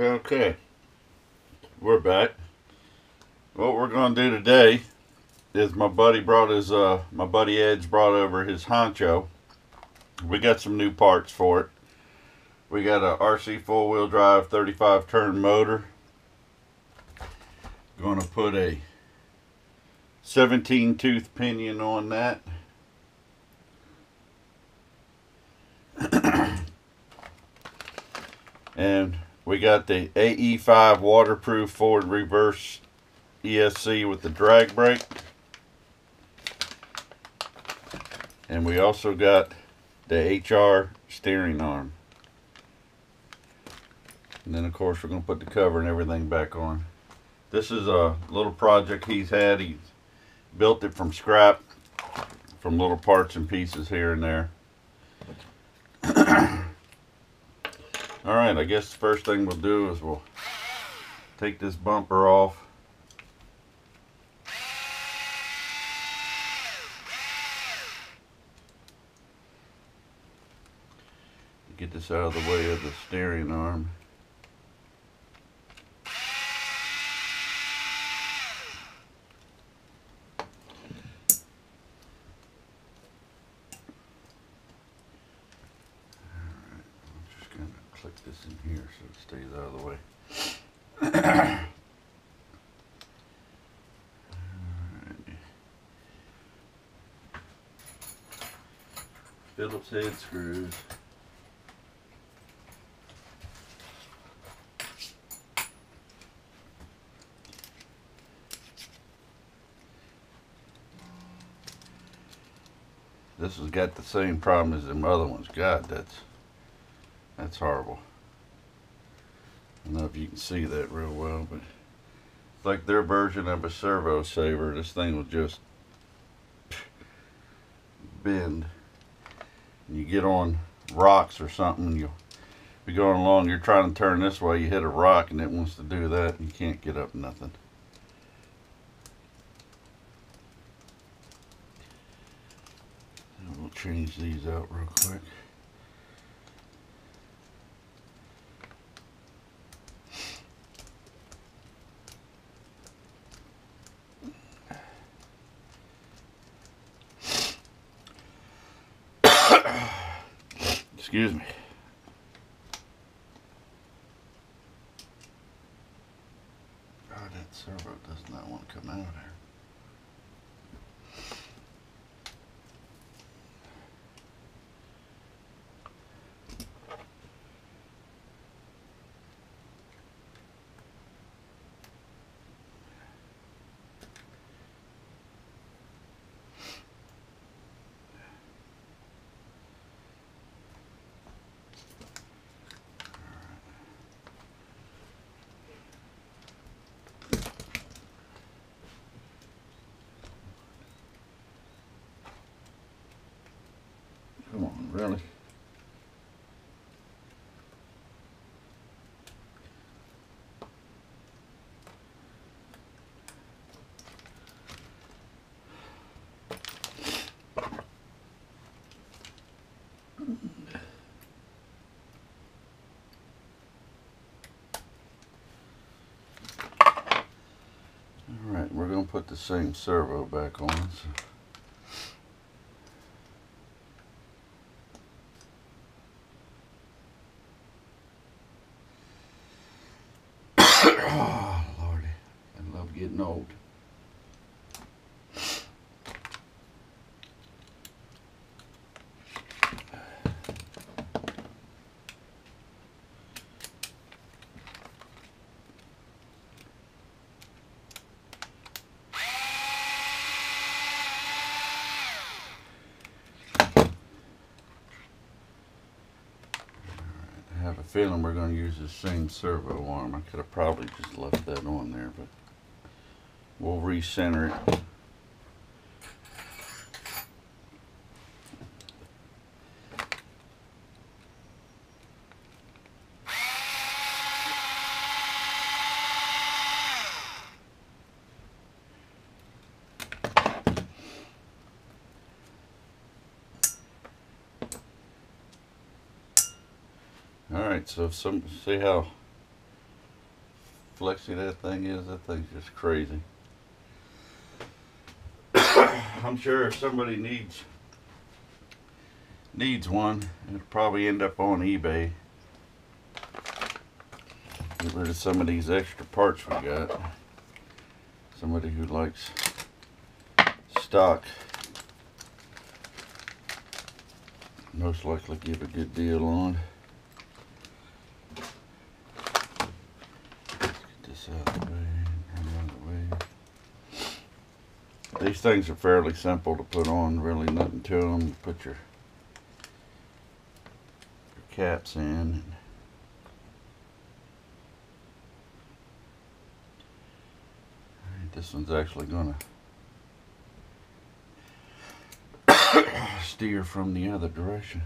Okay, we're back. What we're gonna do today is my buddy Edge brought over his honcho. We got some new parts for it. We got a RC 4-wheel drive 35 turn motor. Gonna put a 17 tooth pinion on that. And we got the AE5 waterproof forward reverse ESC with the drag brake. And we also got the HR steering arm. And then of course we're going to put the cover and everything back on. This is a little project he's had. He built it from scrap, from little parts and pieces here and there. Alright, I guess the first thing we'll do is we'll take this bumper off. Get this out of the way of the steering arm. Click this in here so it stays out of the way. Phillips head screws. This has got the same problem as them other ones. God, that's horrible. I don't know if you can see that real well, but it's like their version of a servo saver. This thing will just bend. And you get on rocks or something, you'll be going along, you're trying to turn this way, you hit a rock and it wants to do that and you can't get up nothing. And we'll change these out real quick. Excuse me. God, that servo does not want to come out of there. Come on, really? Alright, we're going to put the same servo back on. So. Oh, Lordy, I love getting old. I have a feeling we're going to use the same servo arm. I could have probably just left that on there, but we'll recenter it. Alright, so see how flexy that thing is. That thing's just crazy. I'm sure if somebody needs one, it'll probably end up on eBay. Get rid of some of these extra parts we got. Somebody who likes stock most likely give a good deal on. Let's get this out of the way. These things are fairly simple to put on, really nothing to them. You put your caps in. This one's actually gonna steer from the other direction.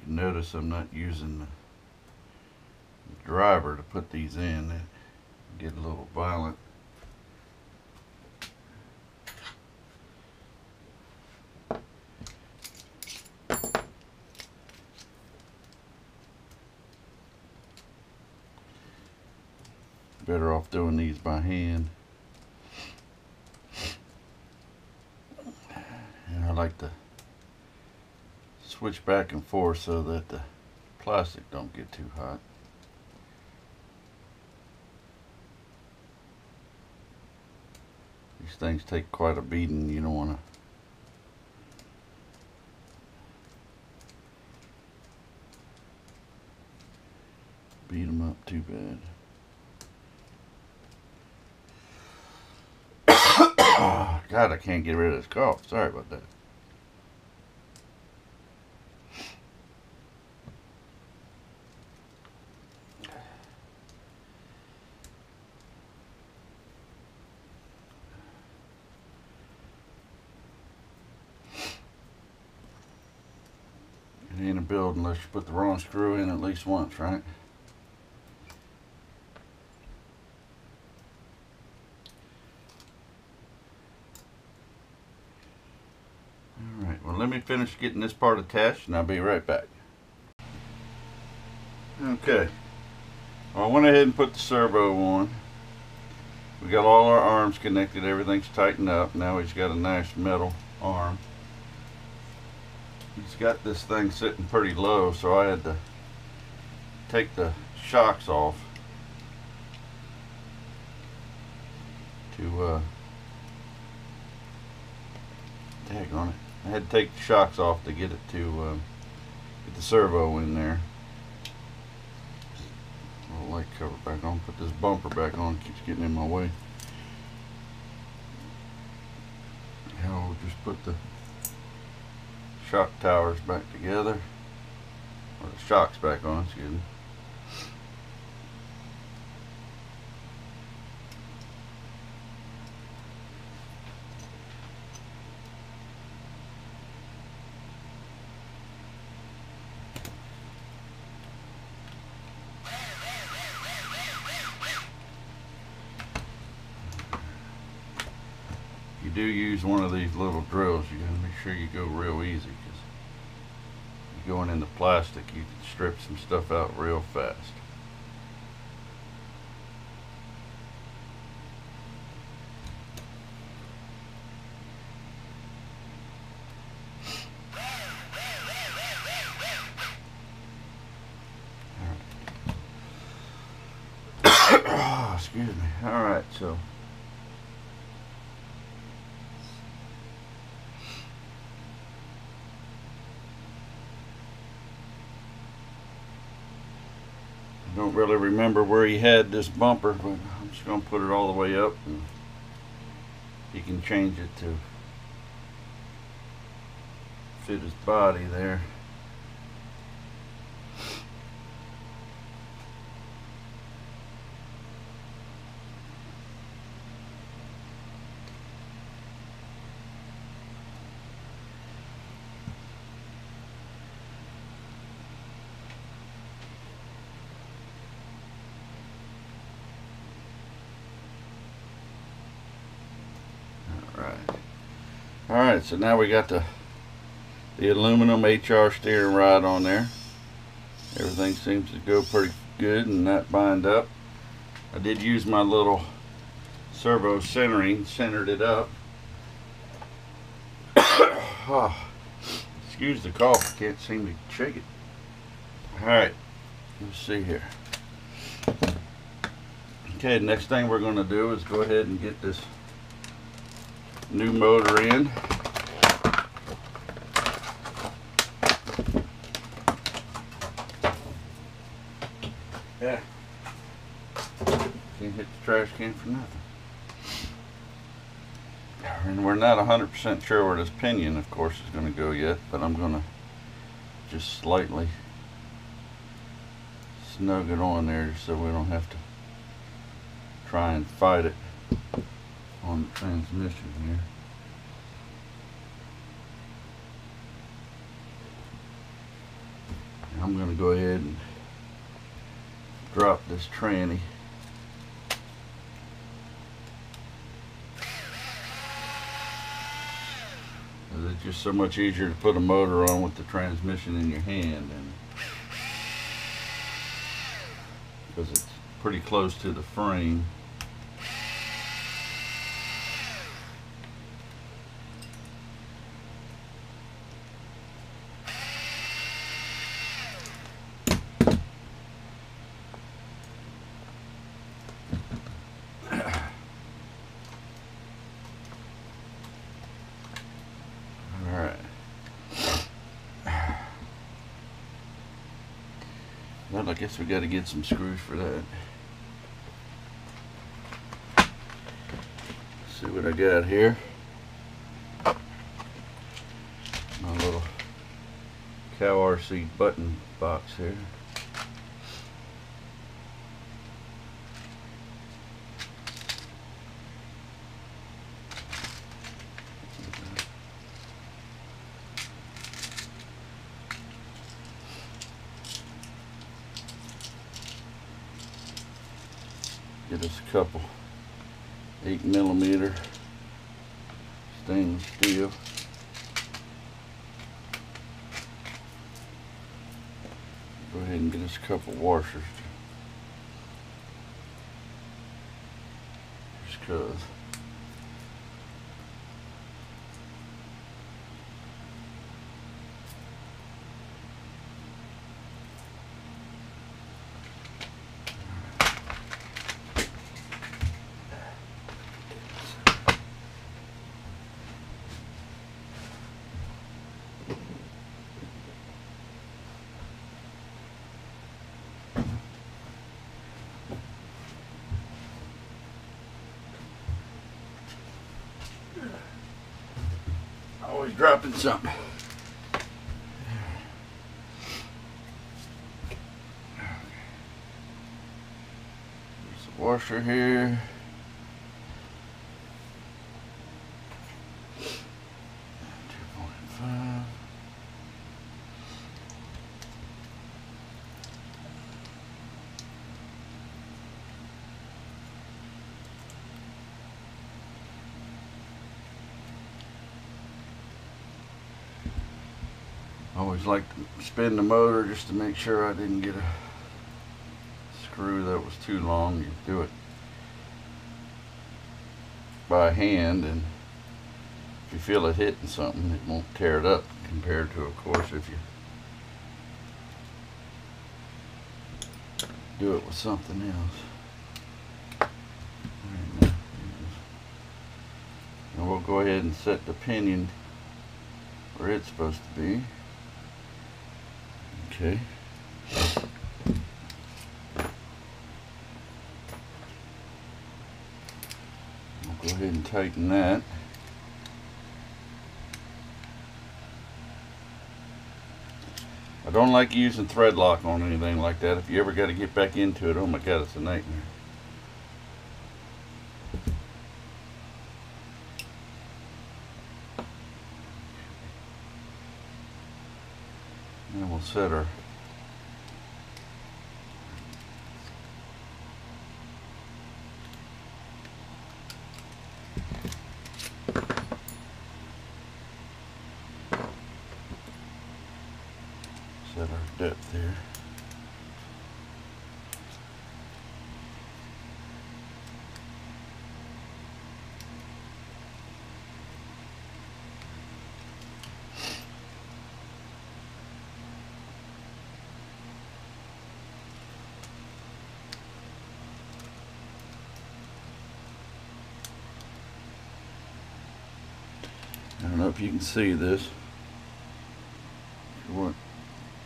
Notice I'm not using the driver to put these in. They get a little violent. Better off doing these by hand. And I like to switch back and forth so that the plastic don't get too hot. These things take quite a beating. You don't want to beat them up too bad. God, I can't get rid of this cough. Sorry about that. It ain't a build unless you put the wrong screw in at least once, right? Alright, well, let me finish getting this part attached and I'll be right back. Okay, well, I went ahead and put the servo on. We got all our arms connected, everything's tightened up. Now he's got a nice metal arm. He's got this thing sitting pretty low, so I had to take the shocks off to tag on it. I had to take the shocks off to get it to get the servo in there. I'll light cover back on. Put this bumper back on. It keeps getting in my way. Now we'll just put the shock towers back together, or the shocks back on, excuse me. You do use one of these little drills, you gotta make sure you go real easy, because you're going into plastic, you can strip some stuff out real fast. Excuse me. Alright, so I don't really remember where he had this bumper, but I'm just going to put it all the way up and he can change it to fit his body there. Alright, so now we got the aluminum HR steering rod on there. Everything seems to go pretty good and not bind up. I did use my little servo centering, centered it up. Oh, excuse the cough, I can't seem to shake it. Alright, let's see here. Okay, next thing we're going to do is go ahead and get this new motor in. Yeah. Can't hit the trash can for nothing. And we're not 100% sure where this pinion, of course, is going to go yet, but I'm going to just slightly snug it on there so we don't have to try and fight it on the transmission here. I'm going to go ahead and drop this tranny. It's just so much easier to put a motor on with the transmission in your hand, and because it's pretty close to the frame. Well, I guess we got to get some screws for that. See what I got here. My little cow RC button box here. Get us a couple 8mm stainless steel. Go ahead and get us a couple washers. Just because. Always dropping something. There's a washer here. I always like to spin the motor just to make sure I didn't get a screw that was too long. You do it by hand, and if you feel it hitting something, it won't tear it up, compared to, of course, if you do it with something else. And we'll go ahead and set the pinion where it's supposed to be. Okay. We'll go ahead and tighten that. I don't like using thread lock on anything like that. If you ever got to get back into it, oh my god, it's a nightmare. And we'll set her. if you can see this. You want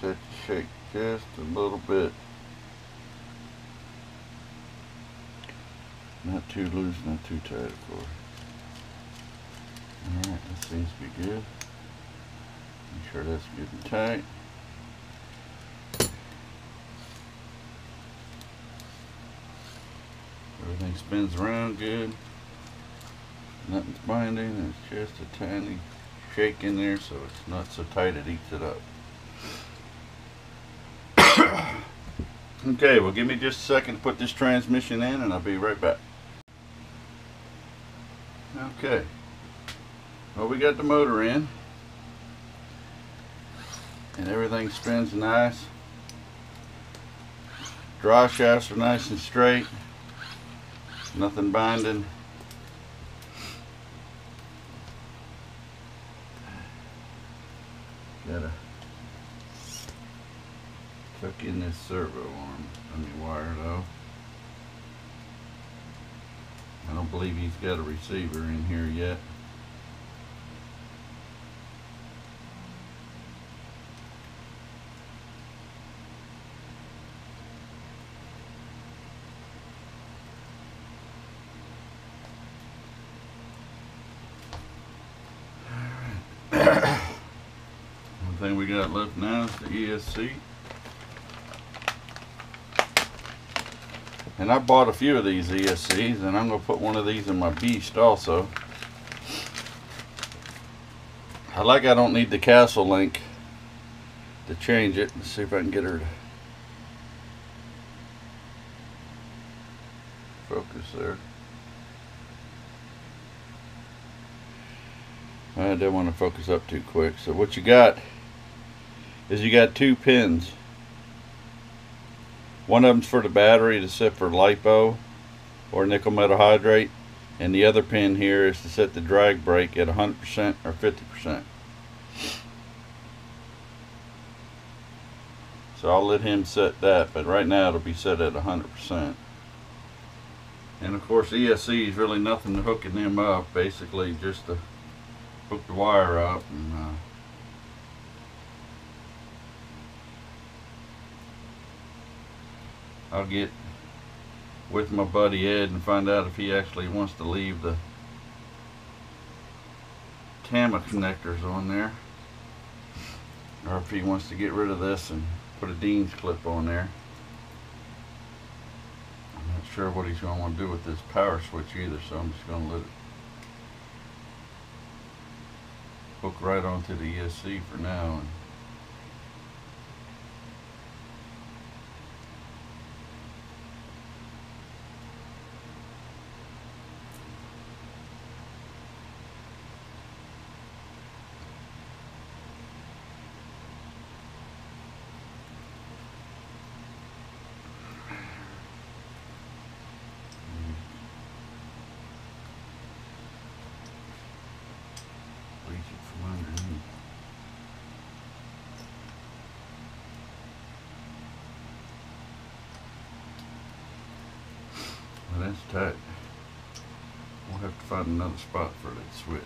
that to shake just a little bit. Not too loose, not too tight, of course. Alright, that seems to be good. Make sure that's good and tight. Everything spins around good. Nothing's binding. It's just a tiny shake in there so it's not so tight it eats it up. Okay, well, give me just a second to put this transmission in and I'll be right back. Okay, well, we got the motor in and everything spins nice. Draw shafts are nice and straight, nothing binding. Gotta tuck in this servo arm on the wire though. I don't believe he's got a receiver in here yet. One thing we got left now is the ESC. And I bought a few of these ESCs, and I'm going to put one of these in my Beast also. I don't need the castle link to change it. Let's see if I can get her to focus there. I didn't want to focus up too quick. So what you got is you got two pins. One of them's for the battery to set for LiPo or nickel metal hydrate, and the other pin here is to set the drag brake at 100% or 50%. So I'll let him set that, but right now it'll be set at 100%. And of course ESC is really nothing to hooking them up, basically just to hook the wire up and I'll get with my buddy Ed and find out if he actually wants to leave the TAMA connectors on there, or if he wants to get rid of this and put a Dean's clip on there. I'm not sure what he's going to want to do with this power switch either, so I'm just going to let it hook right onto the ESC for now. Well, that's tight. We'll have to find another spot for that switch.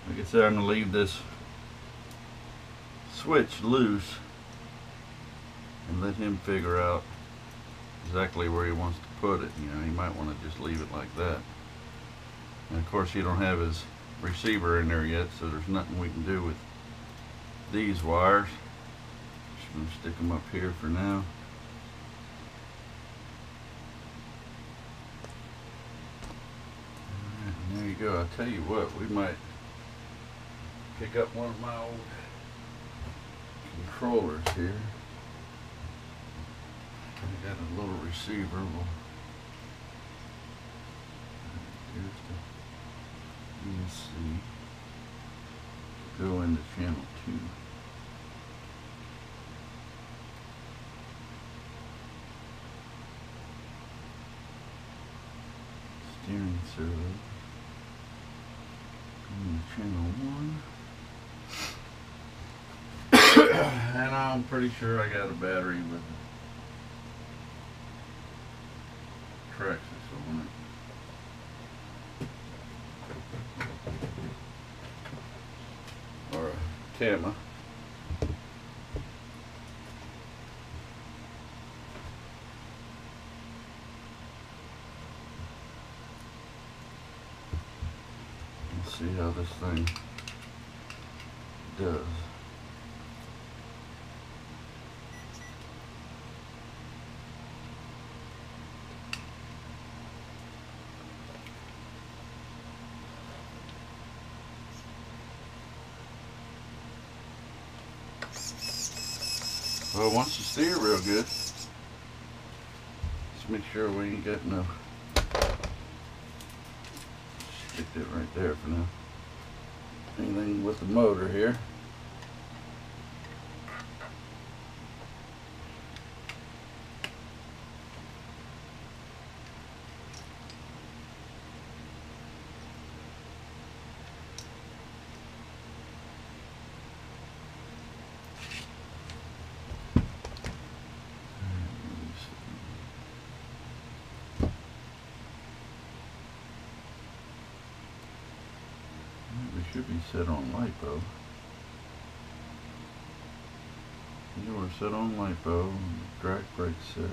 Like I said, I'm going to leave this switch loose and let him figure out exactly where he wants to put it. You know, he might want to just leave it like that. And of course, you don't have his receiver in there yet, so there's nothing we can do with these wires. Just going to stick them up here for now. Alright, and there you go. I'll tell you what, we might pick up one of my old controllers here. I got a little receiver. Here's the ESC. Go into channel 2. Steering servo. Channel 1. And I'm pretty sure I got a battery with Traxxas on it. Or a Tama. Let's see how this thing does. Well, once you steer real good, just make sure we ain't got no. Stick that right there for now. Anything with the motor here. Should be set on LiPo. You are set on LiPo. Drag brake set.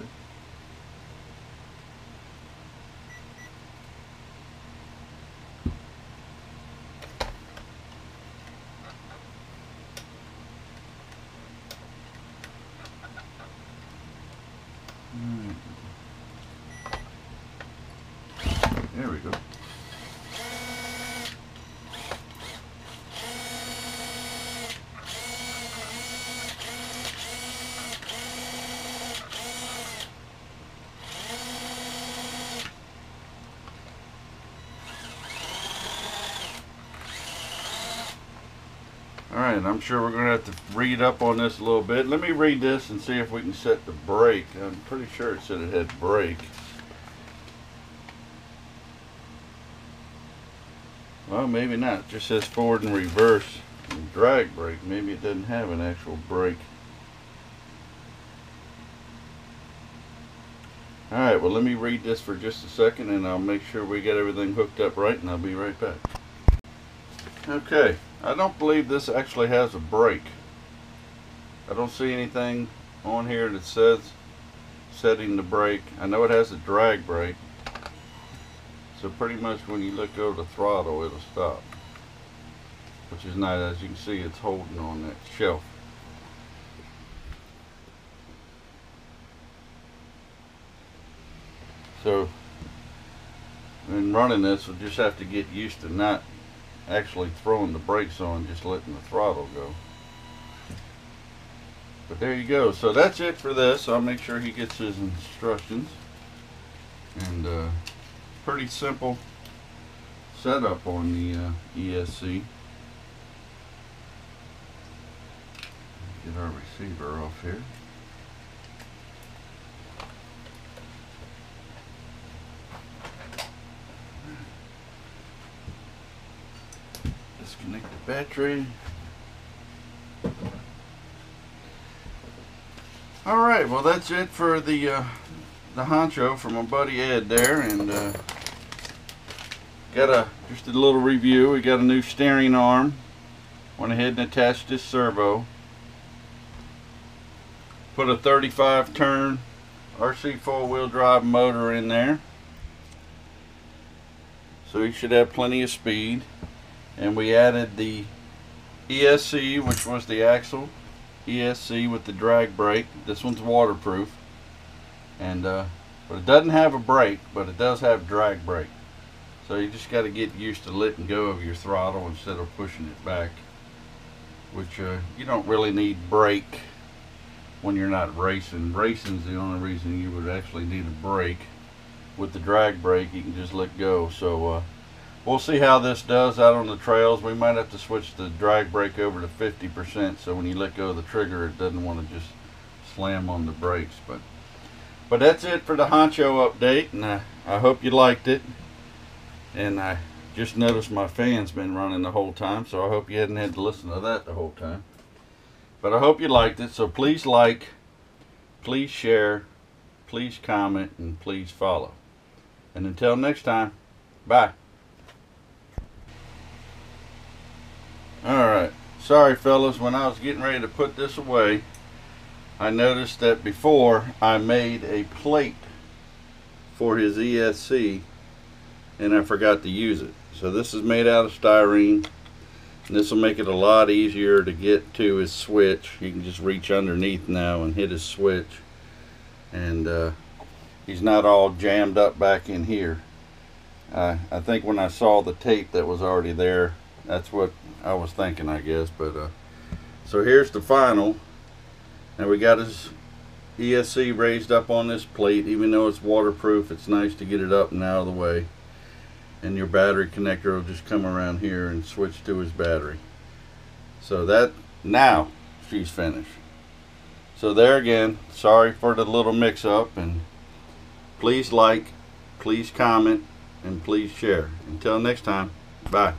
There we go. Alright, I'm sure we're going to have to read up on this a little bit. Let me read this and see if we can set the brake. I'm pretty sure it said it had brake. Well, maybe not. It just says forward and reverse and drag brake. Maybe it doesn't have an actual brake. Alright, well let me read this for just a second and I'll make sure we get everything hooked up right and I'll be right back. Okay, I don't believe this actually has a brake. I don't see anything on here that says setting the brake. I know it has a drag brake. So pretty much when you let go of the throttle, it'll stop. Which is nice. As you can see, it's holding on that shelf. So in running this, we'll just have to get used to not actually throwing the brakes on, just letting the throttle go. But there you go. So that's it for this. I'll make sure he gets his instructions. And pretty simple setup on the ESC. Get our receiver off here. Disconnect the battery. Alright, well that's it for the honcho from my buddy Ed there, and just a little review. We got a new steering arm. Went ahead and attached this servo. Put a 35 turn RC 4-wheel drive motor in there. So you should have plenty of speed. And we added the ESC, which was the Axial ESC with the drag brake. This one's waterproof. And but it doesn't have a brake, but it does have drag brake. So you just got to get used to letting go of your throttle instead of pushing it back. which you don't really need brake when you're not racing. Racing's the only reason you would actually need a brake. With the drag brake, you can just let go. So we'll see how this does out on the trails. We might have to switch the drag brake over to 50%, so when you let go of the trigger, it doesn't want to just slam on the brakes. But that's it for the honcho update, and I hope you liked it. And I just noticed my fan's been running the whole time, so I hope you hadn't had to listen to that the whole time. But I hope you liked it, so please like, please share, please comment, and please follow. And until next time, bye. Alright, sorry fellas, when I was getting ready to put this away, I noticed that before I made a plate for his ESC and I forgot to use it. So this is made out of styrene, and this will make it a lot easier to get to his switch. You can just reach underneath now and hit his switch, and he's not all jammed up back in here. I think when I saw the tape that was already there, that's what I was thinking, I guess. But so here's the final. Now we got his ESC raised up on this plate. Even though it's waterproof, it's nice to get it up and out of the way. And your battery connector will just come around here and switch to his battery. So that, now she's finished. So there again, sorry for the little mix up, and please like, please comment, and please share. Until next time, bye.